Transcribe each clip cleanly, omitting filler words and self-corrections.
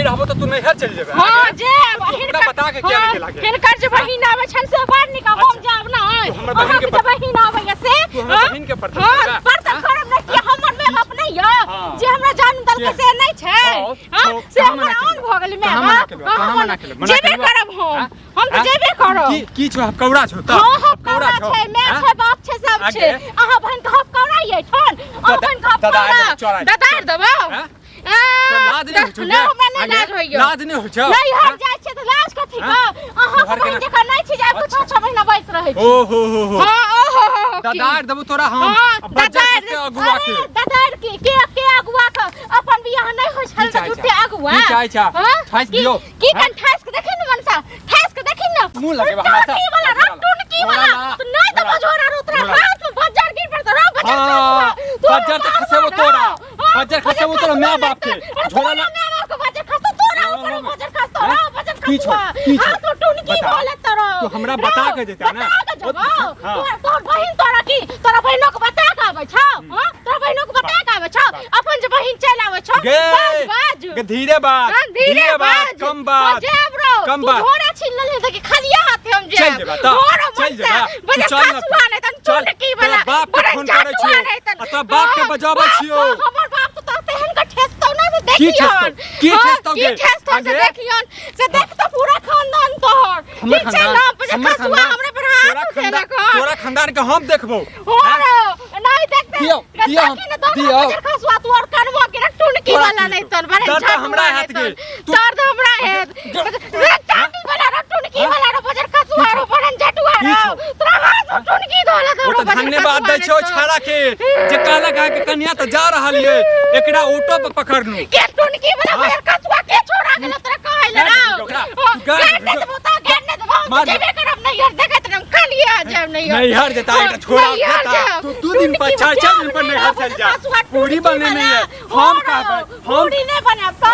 रहबो तो तू नैहर चल जेबे। हां जे हमरा बता के क्या के लागे हिनकर जे बहिन आवे छन से बाहर निकाल हम जाब ना हमर बहिन के बहिन आवे से तू हमर बहिन के पड़ता हां पड़ता करब ना कि हमर में बाप नहीं है जे हमरा जान दल के से नहीं छै हां से हमरा आन भ गेल में जेबे करब हम तो जेबे करब की छौ कौड़ा छौ त कौड़ा छै मैं छै बाप छै सब छै अहाँ बहन कहब कौड़ा ये छन अहाँ बहन कहब दादार देबो लाज नहीं होछ लाज नहीं होछ नहीं हट जाय छै त लाज कथि का अहाँ बहन जका नहीं छी जाय कुछ 6 महीना बैस रहै छी ओ हो हां ओहो दादार देबो तोरा हम बजार के अगुआ के दादार के अगुआ के अपन बियाह नहीं होय छल त झूठे अगुआ की चाहि छा ठास दियो की कन ठास के देखि न मनसा ठास के देखि न मुंह लगे हमरा सा की वाला रटुन की वाला तो नहीं तो बजोरा उतरा हाथ में बजार गिर पर तो बजार तो खसेबो तोरा बजार खसेबो तोरा मैं बाप के झोला ना मैं बाप के बजार खसतो तोरा ऊपर बजार खसतो बजार की छौ तो टुन की बोले तोरा तू हमरा बता के देता ना तोर बहिन तोरा की तोरा बहिनो के बता के आवे छौ हां तोरा बहिनो के बता के आवे छौ अपन जे बहिन चल आवे छौ बाज धीरे बात कम बात कम बात घोड़ा छीन ले देखि खलिया हाथे हम जे चल जेबा त चल जेबा चल न चल की वाला बाप के फोन करे छियो अतः बाप के बजाबै छियो हमर बाप तो तेहन के ठेसतो ना से देखियन की ठेसतो से देखियन से देख तो पूरा खानदान तोहर ठीक छै ना खसुआ हमरे पर हाथ उठेला तोरा खानदान के हम देखबो नहीं देखते दियो खसुआ तोर कनवा के टुनकी वाला नहीं तन बरे दर्द हमरा हाथ के दर्द हमरा है टाटी वाला टुनकी वाला बजर खसुआ रो बरन जटुआ रो तोरा हाथ टुनकी धोला तो धन्यवाद दै छौ छाड़ा के जे कहला का के कन्या त जा रहल ये एकरा ऑटो पे पकड़नु के टुनकी वाला बजर खसुआ के छोड़ा गेल तोरा कहले रो गेने देबो जेबे करब नहीं यार देखत हम खालिया जाब नहीं हर देता है छोड़ा देता तू 2 दिन पर 4 दिन पर नहीं हर चल जा पूरी बने नहीं है हम कहबै पूरी नहीं बने तो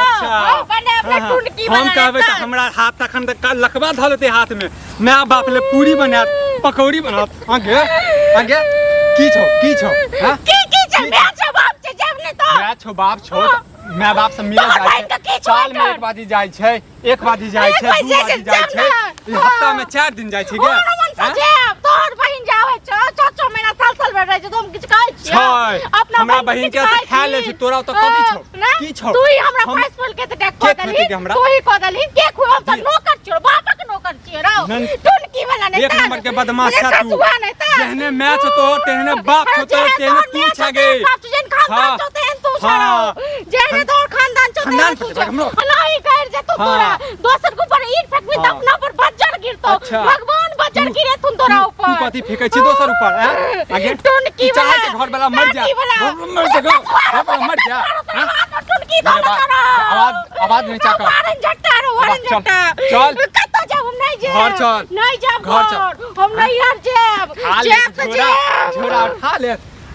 बने अपने टुनकी हम कहबै त हमरा हाथ तखन लकवा धलते हाथ में मैं बाप ले पूरी बनात पकौड़ी बनात आगे की छौ हां की छौ मैं छौ बाप छे जब ने तो मैं छौ बाप छौ मैं बाप से मिले जाय छै साल में एक बाजी जाय छै दू बाजी जाय छै ई हफ्ता में 4 दिन जाय छै गे तोर बहिन जावे छ 4 महीना साल भर रह छै तुम किछ कहै छी अपना हमरा बहिन के खा ले छै तोरा त कथि छौ की छौ तू ही हमरा पैसफुल के त कह दली तू ही कह दली के खुआब त नौकर छियो बाप के नौकर छियो रो टुनकी वाला नहीं एक नंबर के बदमाश छ तू जहने मैं छ तो तेहने बाप छ तो तेहने तू छ गे तुझन खानदान छ तेहन तू छ जहने तोर खानदान छ तू नहीं कर जे तू पूरा दोसर के ऊपर ईंट फेंकबी त अपना पर बज्जर गिरतो भगवान बज्जर गिरे तुम तोरा ऊपर तू कथि फेंकै छी दोसर ऊपर आगे टुनकी वाला घर वाला मर जा मर जा टुनकी वाला आवाज नहीं चाका वारन जट्टा चल कत जाब हम नहीं घर चल नहीं जाब घर हम नहीं यार जेब झोरा उठा ले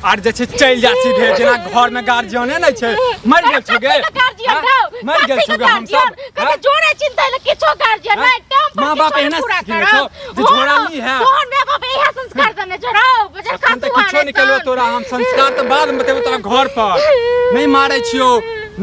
आर जे छै चल जा सीधे जेना घर में गार्जियन नै छै मर गेल छ गे मर गेल छ गे हम सब कते जोरे चिंता ले किछो गार्जियन नै टाइम मां बाप एहना छो जे झोरा ली है तोहर मां बाप एहा संस्कार देने छोरा बजर का तू किछो निकलो तोरा हम संस्कार त बाद में देबो तोरा घर पर नहीं मारै छियो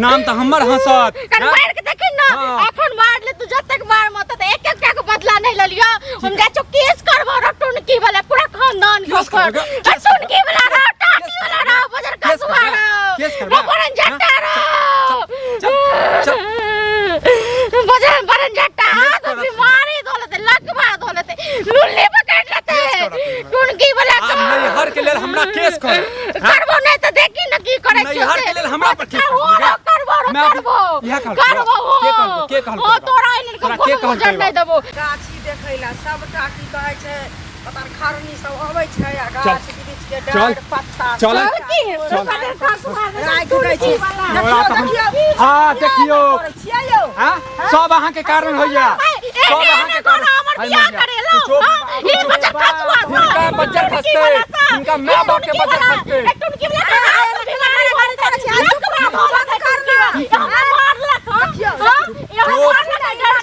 नाम त हमर हंसत मार के देखि न एखन मार ले तू जतक मार मत त एक एक के बदला नहीं ल लियो हम जा छो केस करबो टुनकी वाला पूरा खानदान के ऊपर टुनकी वाला टाटी वाला रो बजर का सुवारो केस करबो बरन जट्टा रो बजर बरन जट्टा तो बीमारी दौलते लकवा दौलते लुल्ली पकड़ लेते टुनकी वाला हम नहीं हर के लेल हमरा केस कर करबो नहीं त देखि न की करे नहीं हर के लेल हमरा पर केस करबो के कहल ओ तोरा इनन को नहीं देबो गाछी देखैला सबटा की कहै छै पतार खरनी सब आबै छै आ गाछ वृक्ष के डाढ़ पत्ता चल की राख दै छी हां देखियो हां सब अहाँ के कारण होइया सब अहाँ के कारण ई बच्चा खसुआ इनका बच्चा खसते इनका मां बाप के बच्चा खसते टुनकी वाला बीमारी होने छै लकवा भोला के करना हमरा मारलक हां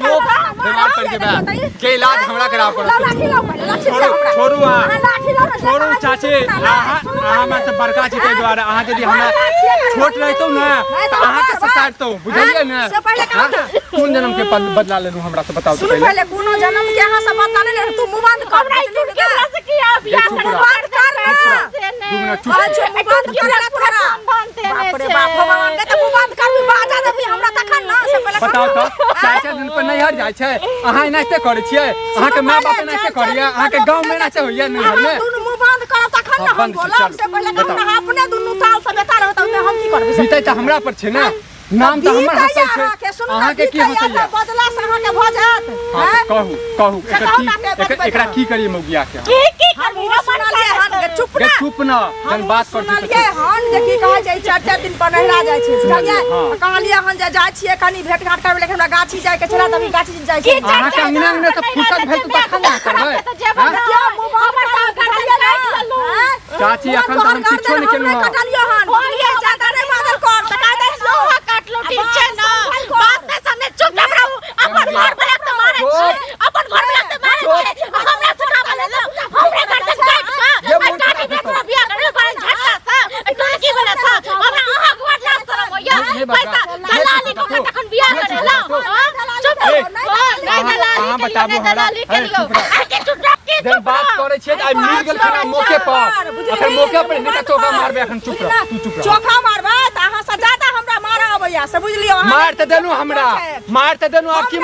चुप बीमार पड़ के बाद के इलाज हमरा कराव पड़त छोड़ू छोड़ू चाची अहाँ में से बड़का छी तै द्वारा अहाँ यदि हमरा छोट रहतौ न त अहाँ के ससारतौ बुझलियै न कोन जन्म के बदला लेलू हमरा से बताउ तो पहले कोनो जन्म के अहाँ से बदला ले तू मुंह बंद कर हमरा से की आप या बंद कर बाप रे बाप भगवान के मुंह बंद कर बाजा देबी हमरा तखन न से पहले बताउ तो 4 दिन पर नैहर जाय छै अहाँ एनाते करै छियै अहाँ के माय बाप एनाते करिया अहाँ के गांव में एनाते होइया नैहर में दुनु मुंह बंद कर तखन न हम बोलब से पहले हमरा अपने दुनु ताल से बेकार होता हम की करबै बीते त हमरा पर छै न नाम त हमर हसै छै अहाँ के की हसैया बदला से अहाँ के भ जात कहू एकरा की करिए मौगिया के की करबी सुनलिए हन चुप न जन बात कर सुनलिए हन जे की कहै छै 4 दिन पर नहिरा जाय छै बुझलिए कहलिए हन जे जाय छियै कनी भेट घाट करबै लेकिन हमरा गाछी जाय के छला तभी गाछी जाय छै अहाँ के अंगना में त फुटक भेल त तखन ना करबै क्या मुंह चाची अखन त हम किछो नहीं केलु कटलियो हन ये ज्यादा नहीं बादल कर सका दे लोहा काट लो ठीक छै न बात में सामने चुप न रहू अपन घर पे लगते मारे छै अपन घर पे लगते मारे छै हमरा सुना बोले लो हमरे घर तक काट का काटी बेचरा बियाह करे पर झटका सा तो की बोले सा हमरा अहाँ घर ला शरम होया पैसा दलाली को तखन बियाह करे लो चुप नहीं दलाली दलाली करियो आके चुप जब बात करे छै आई मिल गेल खरा मौके पर अखन मौके पर हिनका चौका मारबे अखन चुप रह तू चुप रह चौका मारबे त अहाँ से ज्यादा हमरा मारा अबैया से बुझलियो मार त देनु हमरा मार त देनु आप की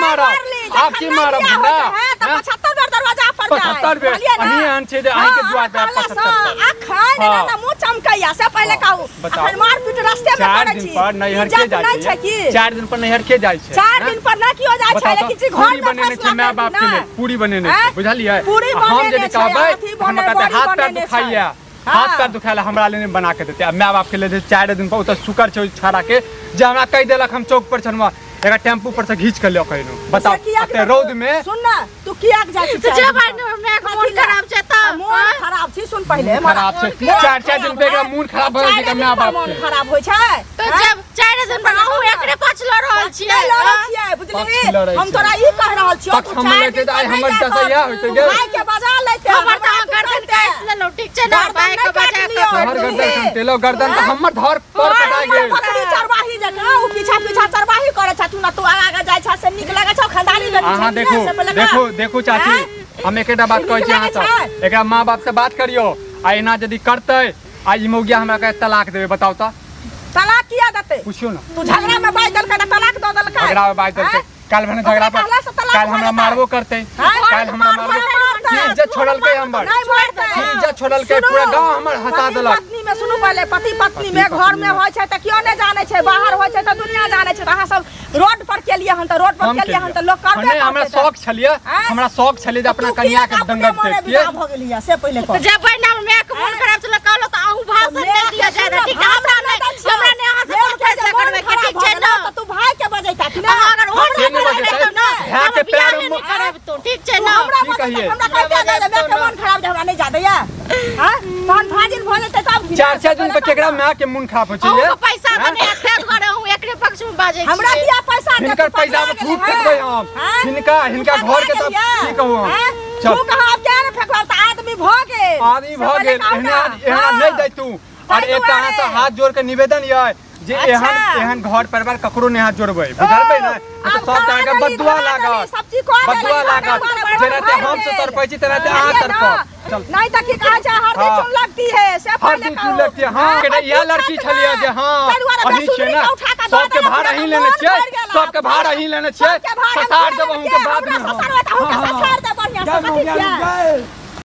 मारब हमरा 75 दरवाजा पर जाए 75 बेर अही आन छै जे अही के द्वार पर 75 अखन ना मुंह चमकैया से पहले कहू अखन मार पीट रास्ते में करे छी 4 दिन पर नैहर के जाय छै 4 दिन पर नैहर के जाय छै 4 दिन पर ना कियो जाय छै लेकिन घर बनेने छै माय बाप के लिए पूरी बनेने छै बुझलियै हम जे कहबै हम कहते हाथ पैर दुखाइया हाथ पैर दुखाइला हमरा लेने बना के देते माय बाप के ले 4 दिन पर उत शुकर छै छाड़ा के जे हमरा कह देलक हम चौक पर छनवा एका टेम्पू पर से घीच के ले कहनु बताओ अते रौद में सुन ना तू किया के जाय छी जे भाई में मन खराब छै त मन खराब छी सुन पहले खराब छै 4 दिन पे एकरा मन खराब भ जाइ छै माय बाप मन खराब होय छै तो जब 4 दिन पर अहू एकरे पछलो रहल छियै बुझलिए हम तोरा ई कह रहल छियौ तू हम लेते त हमर दसैया होते गे भाई के बजा लेते हमर त गर्दन काट लेलो ठीक छै ना भाई के बजा के हमर गर्दन काटेलो गर्दन त हमर धर पर कटा गेल बकरी चरवाही जका उ पीछा चरवाही करे छ तू ना तू आगा जाय छ से निक लागे छ खंडानी लगे अहाँ देखो चाची हम एकेटा बात कहै छी अहाँ सब एकरा माँ बाप से बात करियो आ एना यदि करतै आ ई मौगिया हमरा के तलाक देबे बताओ त तलाक किया देते पूछियो ना तू झगड़ा में बाई दल के तलाक दो दल के झगड़ा में बाई दल के काल भने झगड़ा पर काल हमरा मारबो करते काल हमरा मारबो इज्जत छोड़ल के हमर इज्जत छोड़ल के पूरा गांव हमर हंसा देलक पत्नी में सुनु पहले पति पत्नी में घर में होय छै त कियो नै जाने छै बाहर होय छै त दुनिया जाने छै त अहाँ सब रोड पर के लिए हम त रोड पर के लिए हम त लोग करबे हमरा शौक छलिए हमरा शौक छलिए जे अपना कन्या के दंगत देखिए भ गेलिया से पहले को जब बहना में के मन खराब चला कहलो त अहू भाषण दे दिया जाय ठीक है हमरा ने अहाँ से फैसला करबे के ठीक छै ना त तू भाई के बजैता कि ना अगर हो भै के पैर में करब तो ठीक छै ना की कहिए हमरा कहते जे मैं के मन खराब हमरा नहीं जा दैया हां तहन भाजिन भ जेते तब 4 दिन पे केकरा मां के मन खराब हो छै ये पैसा दने एते घरे हूं एकरे पक्ष में बाजे छी हमरा दिया पैसा दे हिनकर पैसा में फूट फेकबै हम हिनका घर के तब की कहू हम तू कहां अब क्या ने फेकला त आदमी भ गेल एहना नहीं दै तू और एकटा अहाँ से हाथ जोड़ के निवेदन ये जे एहन घर परिवार ककरो नहीं हाथ जोड़बै बुझलबै ना तो सब तरह के बदुआ लागत जेनाते हम से तरपै छी तेनाते अहाँ तरप चल नहीं त की कहै छै हरदी चुन लगती है से हरदी चुन लगती है हां केटा यह लड़की छलिए जे हां अही छै ना सबके भार अही लेने छियै सबके भार अही लेने छियै ससार देब हम के बाद में ससार दे बढ़िया से